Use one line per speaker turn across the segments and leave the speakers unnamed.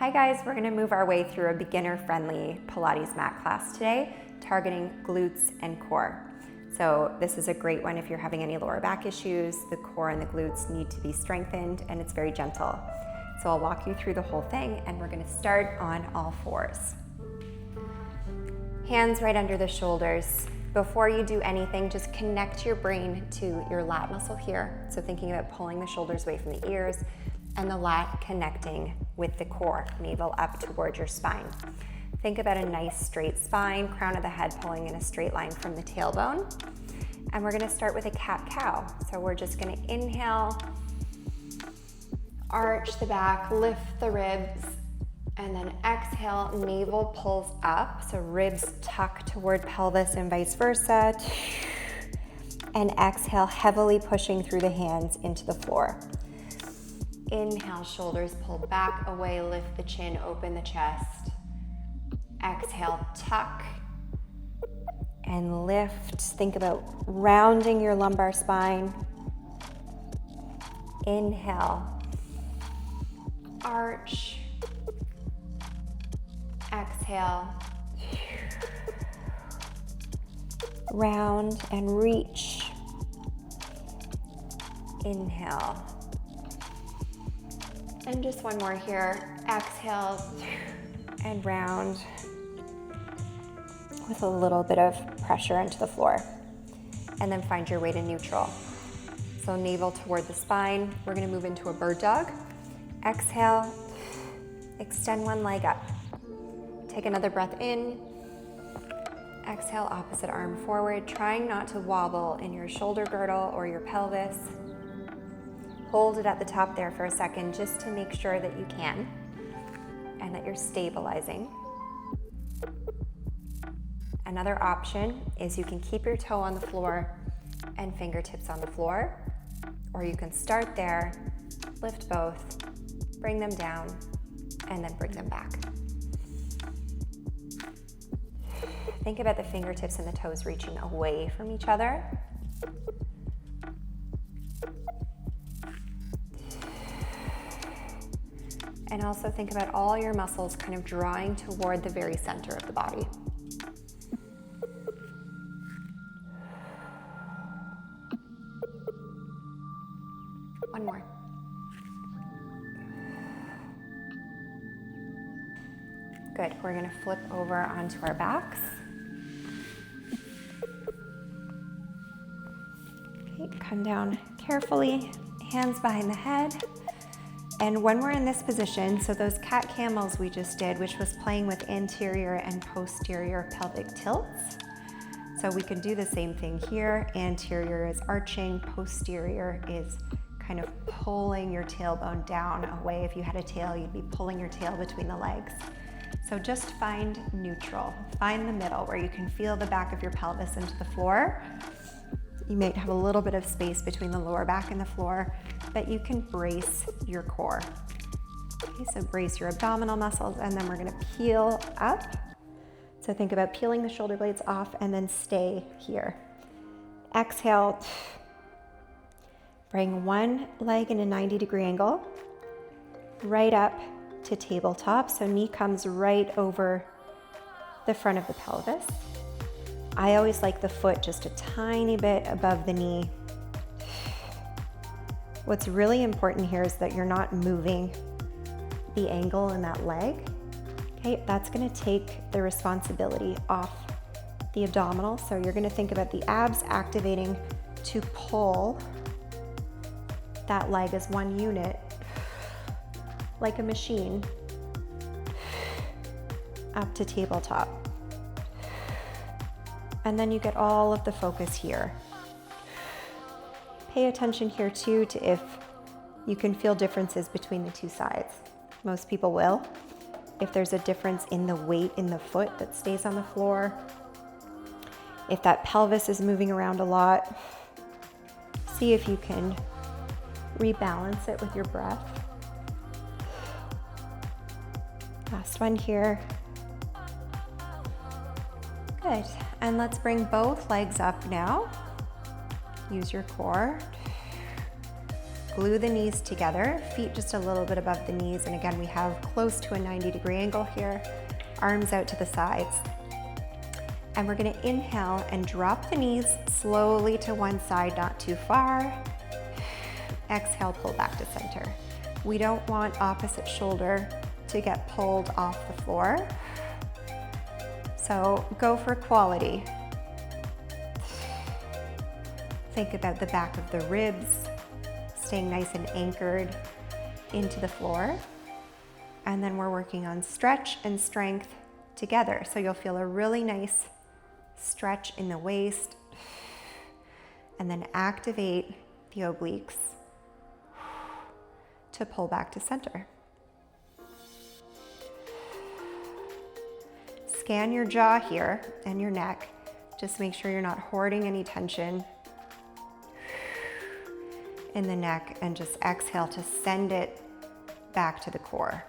Hi guys, we're gonna move our way through a beginner-friendly Pilates mat class today, targeting glutes and core. So this is a great one if you're having any lower back issues. The core and the glutes need to be strengthened, and it's very gentle. So I'll walk you through the whole thing, and we're gonna start on all fours. Hands right under the shoulders. Before you do anything, just connect your brain to your lat muscle here. So thinking about pulling the shoulders away from the ears, and the lat connecting with the core, navel up towards your spine. Think about a nice straight spine, crown of the head pulling in a straight line from the tailbone. And we're gonna start with a cat-cow. So we're just gonna inhale, arch the back, lift the ribs, and then exhale, navel pulls up. So ribs tuck toward pelvis and vice versa. And exhale, heavily pushing through the hands into the floor. Inhale, shoulders pull back, away, lift the chin, open the chest. Exhale, tuck and lift. Think about rounding your lumbar spine. Inhale, arch. Exhale, round and reach. Inhale. And just one more here. Exhale and round with a little bit of pressure into the floor. And then find your way to neutral. So navel toward the spine. We're gonna move into a bird dog. Exhale, extend one leg up. Take another breath in. Exhale, opposite arm forward, trying not to wobble in your shoulder girdle or your pelvis. Hold it at the top there for a second just to make sure that you can and that you're stabilizing. Another option is you can keep your toe on the floor and fingertips on the floor, or you can start there, lift both, bring them down, and then bring them back. Think about the fingertips and the toes reaching away from each other. And also think about all your muscles kind of drawing toward the very center of the body. One more. Good, we're gonna flip over onto our backs. Okay, come down carefully, hands behind the head. And when we're in this position, so those cat camels we just did, which was playing with anterior and posterior pelvic tilts. So we can do the same thing here. Anterior is arching, posterior is kind of pulling your tailbone down away. If you had a tail, you'd be pulling your tail between the legs. So just find neutral, find the middle where you can feel the back of your pelvis into the floor. You might have a little bit of space between the lower back and the floor, but you can brace your core. Okay, so brace your abdominal muscles, and then we're gonna peel up. So think about peeling the shoulder blades off and then stay here. Exhale, bring one leg in a 90-degree angle, right up to tabletop. So knee comes right over the front of the pelvis. I always like the foot just a tiny bit above the knee. What's really important here is that you're not moving the angle in that leg. Okay, that's gonna take the responsibility off the abdominal. So you're gonna think about the abs activating to pull that leg as one unit, like a machine, up to tabletop. And then you get all of the focus here. Pay attention here too to if you can feel differences between the two sides. Most people will. If there's a difference in the weight in the foot that stays on the floor, if that pelvis is moving around a lot, see if you can rebalance it with your breath. Last one here. Good, and let's bring both legs up now. Use your core. glue the knees together, feet just a little bit above the knees. And again, we have close to a 90-degree angle here, arms out to the sides. And we're gonna inhale and drop the knees slowly to one side, not too far. Exhale, pull back to center. We don't want opposite shoulder to get pulled off the floor. So go for quality. Think about the back of the ribs, staying nice and anchored into the floor. And then we're working on stretch and strength together. So you'll feel a really nice stretch in the waist, and then activate the obliques to pull back to center. Scan your jaw here and your neck. Just make sure you're not hoarding any tension in the neck, and just exhale to send it back to the core.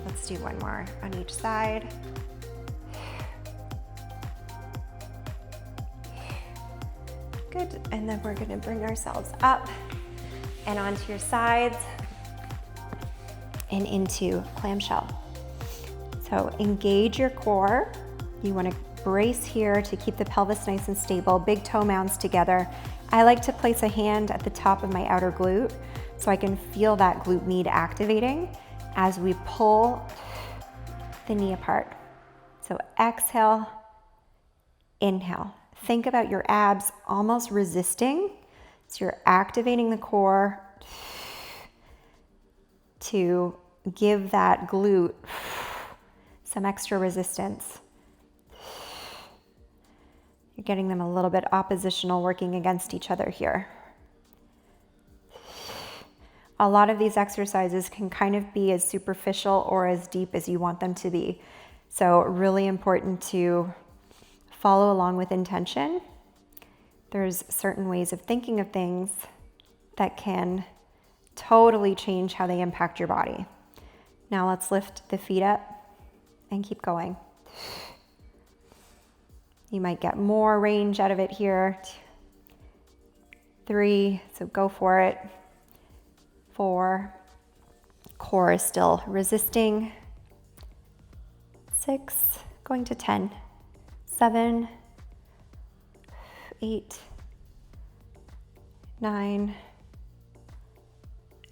Let's do one more on each side. Good, and then we're gonna bring ourselves up and onto your sides and into clamshell. So engage your core. You wanna brace here to keep the pelvis nice and stable, big toe mounds together. I like to place a hand at the top of my outer glute so I can feel that glute med activating as we pull the knee apart. So exhale, inhale. Think about your abs almost resisting. So you're activating the core to give that glute some extra resistance. You're getting them a little bit oppositional, working against each other here. A lot of these exercises can kind of be as superficial or as deep as you want them to be. So really important to follow along with intention. There's certain ways of thinking of things that can totally change how they impact your body. Now let's lift the feet up and keep going. You might get more range out of it here. 3, so go for it. 4, core is still resisting. 6, going to 10. 7, 8, 9,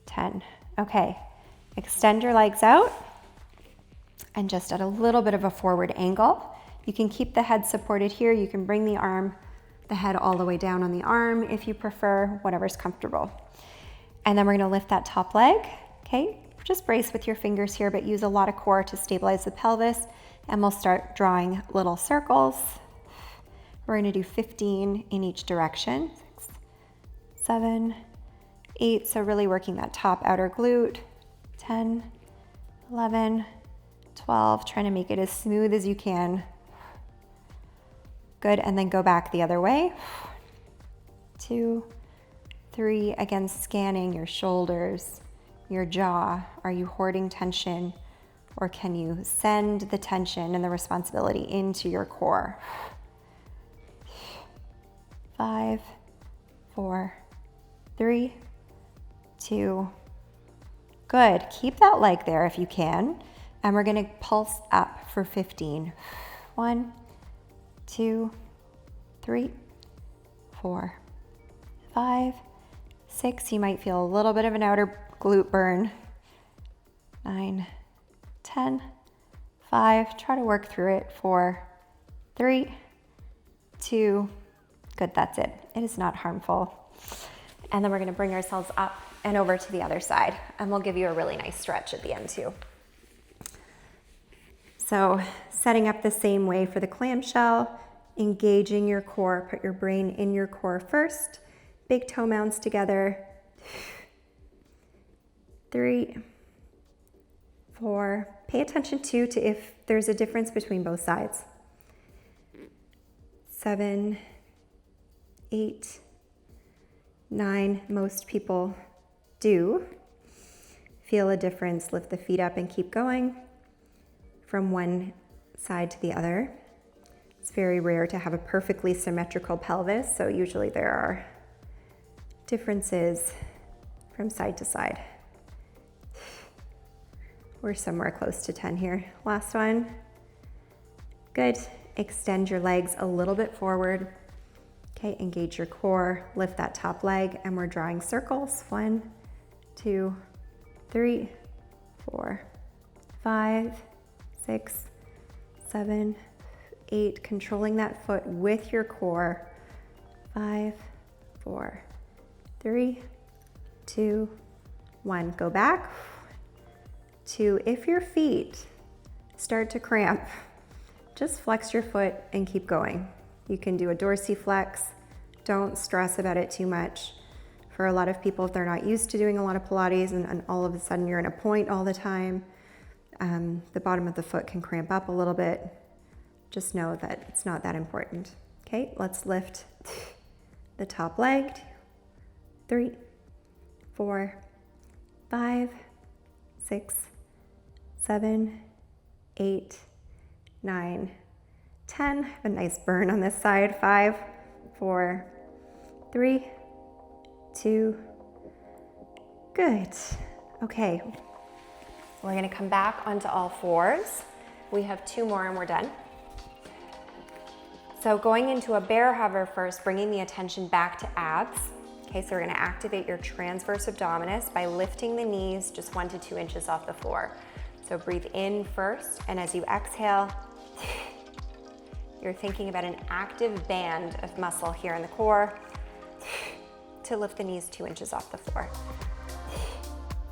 10. Okay, extend your legs out and just at a little bit of a forward angle. You can keep the head supported here. You can bring the head all the way down on the arm if you prefer, whatever's comfortable. And then we're gonna lift that top leg, okay? Just brace with your fingers here, but use a lot of core to stabilize the pelvis. And we'll start drawing little circles. We're gonna do 15 in each direction. 6, 7, 8, so really working that top outer glute. 10, 11, 12, trying to make it as smooth as you can. Good, and then go back the other way. 2, 3, again, scanning your shoulders, your jaw. Are you hoarding tension, or can you send the tension and the responsibility into your core? 5, 4, 3, 2, good. Keep that leg there if you can. And we're gonna pulse up for 15. 1, 2, 3, 4, 5, 6. You might feel a little bit of an outer glute burn. 9, 10, 5. Try to work through it. 4, 3, 2. Good, that's it. It is not harmful. And then we're gonna bring ourselves up and over to the other side. And we'll give you a really nice stretch at the end too. So setting up the same way for the clamshell, engaging your core, put your brain in your core first. Big toe mounds together. 3, 4. Pay attention too to if there's a difference between both sides. 7, 8, 9. Most people do. Feel a difference. Lift the feet up and keep going from one side to the other. It's very rare to have a perfectly symmetrical pelvis, so usually there are differences from side to side. We're somewhere close to 10 here. Last one. Good. Extend your legs a little bit forward. Okay, engage your core, lift that top leg, and we're drawing circles. 1, 2, 3, 4, 5, 6, 7, 8. Controlling that foot with your core. 5, 4, 3, 2, 1. Go back. 2. If your feet start to cramp, just flex your foot and keep going. You can do a dorsiflex. Don't stress about it too much. For a lot of people, if they're not used to doing a lot of Pilates and all of a sudden you're in a point all the time, the bottom of the foot can cramp up a little bit. Just know that it's not that important. Okay, let's lift the top leg. 3, 4, 5, 6, 7, 8, 9, 10. Have a nice burn on this side. 5, 4, 3, 2. Good. Okay. We're going to come back onto all fours. We have 2 more and we're done. So going into a bear hover first, bringing the attention back to abs. Okay, so we're going to activate your transverse abdominis by lifting the knees just 1 to 2 inches off the floor. So breathe in first, and as you exhale, you're thinking about an active band of muscle here in the core to lift the knees 2 inches off the floor.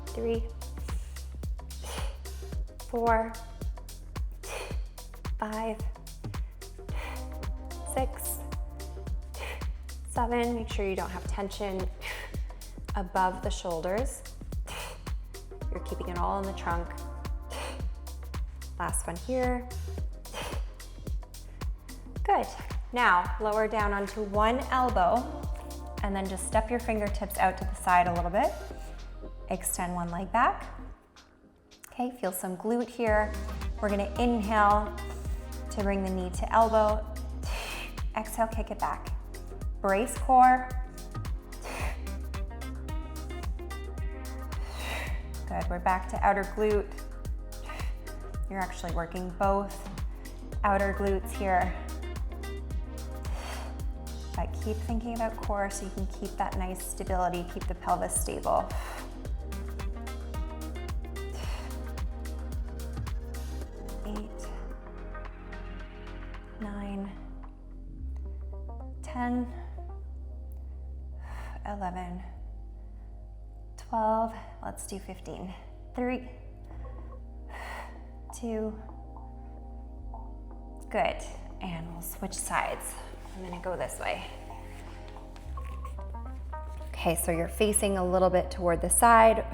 3, 4, 5, 6, 7. Make sure you don't have tension above the shoulders. You're keeping it all in the trunk. Last one here. Good. Now lower down onto one elbow and then just step your fingertips out to the side a little bit. Extend one leg back. Okay, feel some glute here. We're gonna inhale to bring the knee to elbow. Exhale, kick it back. Brace core. Good, we're back to outer glute. You're actually working both outer glutes here. But keep thinking about core so you can keep that nice stability, keep the pelvis stable. 8, 9, 10, 11, 12, let's do 15. 3, 2, good. And we'll switch sides. I'm gonna go this way. Okay, so you're facing a little bit toward the side.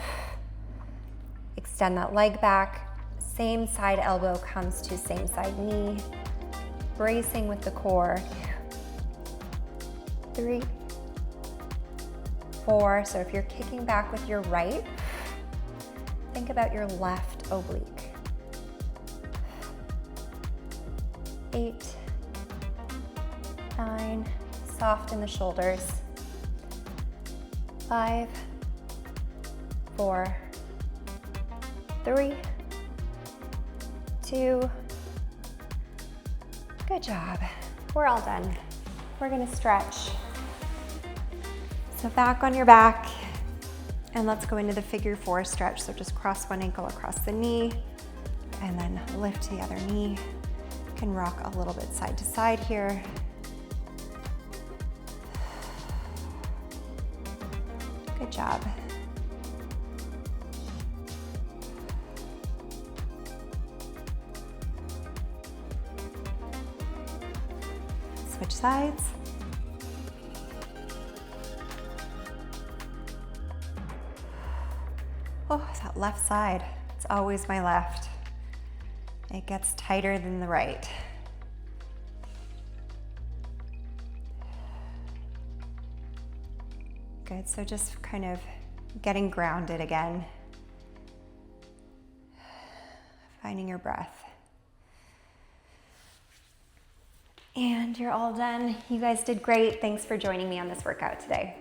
Extend that leg back. Same side elbow comes to same side knee. Bracing with the core. 3, 4. So if you're kicking back with your right, think about your left oblique. 8, 9, soften the shoulders. 5, 4, 3, 2. Good job. We're all done. We're gonna stretch. So back on your back, and let's go into the figure 4 stretch. So just cross one ankle across the knee, and then lift the other knee. You can rock a little bit side to side here. Good job. Switch sides. Oh, that left side. It's always my left. It gets tighter than the right. Good, so just kind of getting grounded again. Finding your breath. And you're all done. You guys did great. Thanks for joining me on this workout today.